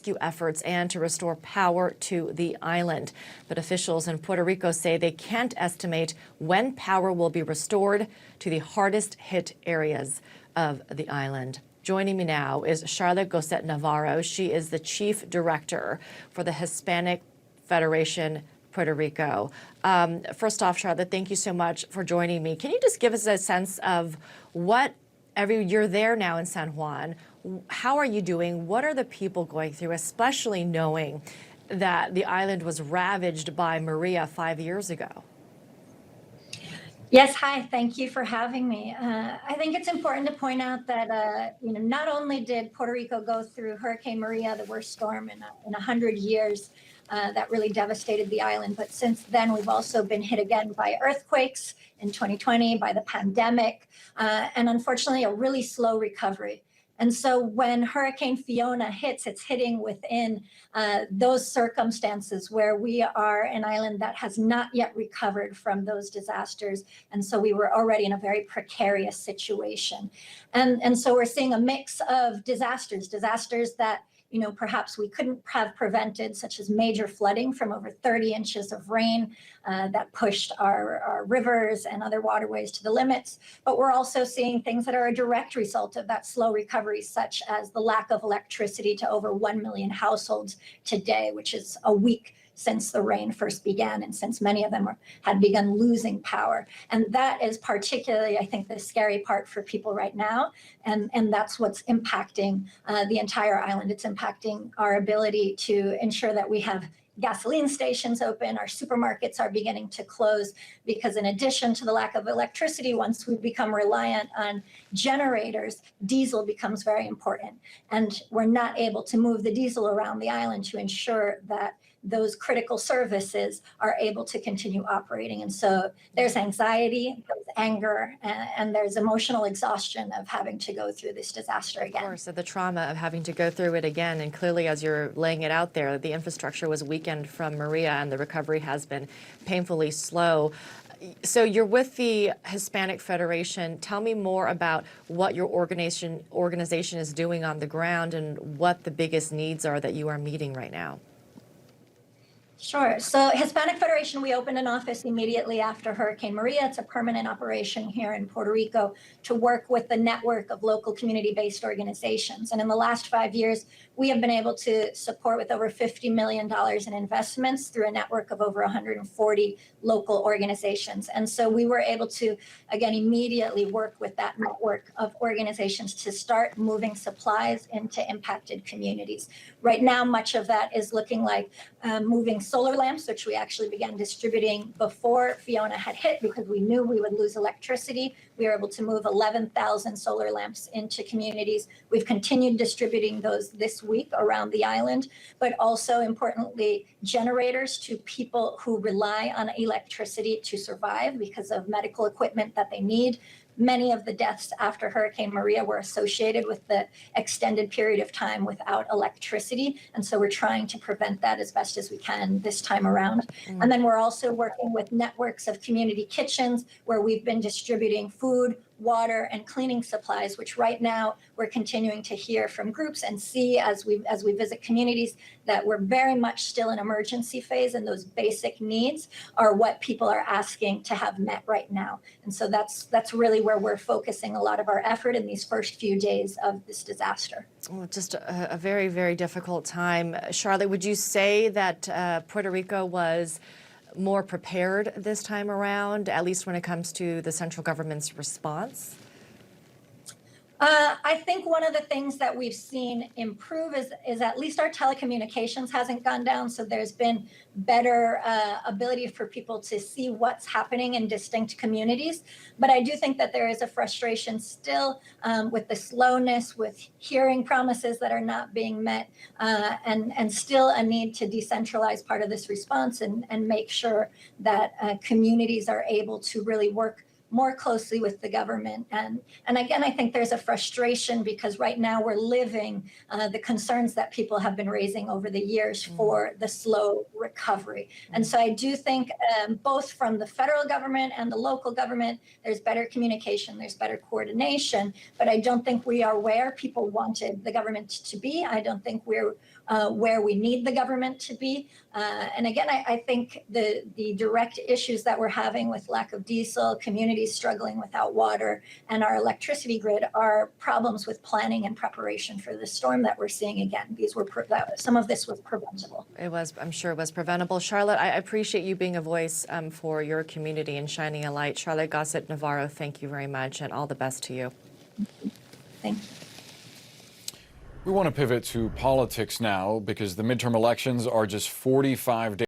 rescue efforts and to restore power to the island. But officials in Puerto Rico say they can't estimate when power will be restored to the hardest hit areas of the island. Joining me now is Gossett Navarro. She is the Chief Director for the Hispanic Federation Puerto Rico. First off, Charlotte, thank you so much for joining me. Can you just give us a sense of you're there now in San Juan. How are you doing? What are the people going through, especially knowing that the island was ravaged by Maria 5 years ago? Yes, hi. Thank you for having me. I think it's important to point out that not only did Puerto Rico go through Hurricane Maria, the worst storm in 100 years, that really devastated the island, but since then we've also been hit again by earthquakes in 2020, by the pandemic, and unfortunately a really slow recovery. And so when Hurricane Fiona hits, it's hitting within those circumstances where we are an island that has not yet recovered from those disasters. And so we were already in a very precarious situation. And so we're seeing a mix of disasters that perhaps we couldn't have prevented, such as major flooding from over 30 inches of rain that pushed our rivers and other waterways to the limits. But we're also seeing things that are a direct result of that slow recovery, such as the lack of electricity to over 1 million households today, which is a week since the rain first began and since many of them had begun losing power. And that is particularly, I think, the scary part for people right now. And that's what's impacting the entire island. It's impacting our ability to ensure that we have gasoline stations open, our supermarkets are beginning to close, because in addition to the lack of electricity, once we become reliant on generators, diesel becomes very important. And we're not able to move the diesel around the island to ensure that those critical services are able to continue operating. And so there's anxiety, there's anger, and there's emotional exhaustion of having to go through this disaster again. Of course, so the trauma of having to go through it again. And clearly, as you're laying it out there, the infrastructure was weakened from Maria and the recovery has been painfully slow. So you're with the Hispanic Federation. Tell me more about what your organization is doing on the ground and what the biggest needs are that you are meeting right now. Sure. So Hispanic Federation, we opened an office immediately after Hurricane Maria. It's a permanent operation here in Puerto Rico to work with the network of local community-based organizations. And in the last 5 years, we have been able to support with over $50 million in investments through a network of over 140 local organizations. And so we were able to, again, immediately work with that network of organizations to start moving supplies into impacted communities. Right now, much of that is looking like moving solar lamps, which we actually began distributing before Fiona had hit because we knew we would lose electricity. We were able to move 11,000 solar lamps into communities. We've continued distributing those this week around the island, but also importantly, generators to people who rely on electricity to survive because of medical equipment that they need. Many of the deaths after Hurricane Maria were associated with the extended period of time without electricity. And so we're trying to prevent that as best as we can this time around. And then we're also working with networks of community kitchens where we've been distributing food, water, and cleaning supplies, which right now we're continuing to hear from groups and see as we visit communities that we're very much still in emergency phase, and those basic needs are what people are asking to have met right now. And so that's really where we're focusing a lot of our effort in these first few days of this disaster. Well, just a very, very difficult time. Charlotte, would you say that Puerto Rico was more prepared this time around, at least when it comes to the central government's response? I think one of the things that we've seen improve is at least our telecommunications hasn't gone down. So there's been better ability for people to see what's happening in distinct communities. But I do think that there is a frustration still with the slowness, with hearing promises that are not being met, and still a need to decentralize part of this response and make sure that communities are able to really work more closely with the government. And again, I think there's a frustration because right now we're living the concerns that people have been raising over the years for the slow recovery. And so I do think both from the federal government and the local government, there's better communication, there's better coordination, but I don't think we are where people wanted the government to be. I don't think we're where we need the government to be. And again, I think the direct issues that we're having with lack of diesel, communities struggling without water, and our electricity grid are problems with planning and preparation for the storm that we're seeing again. Some of this was preventable. It was, I'm sure it was preventable. Charlotte, I appreciate you being a voice for your community and shining a light. Charlotte Gossett Navarro, thank you very much, and all the best to you. Thank you. We want to pivot to politics now because the midterm elections are just 45 days.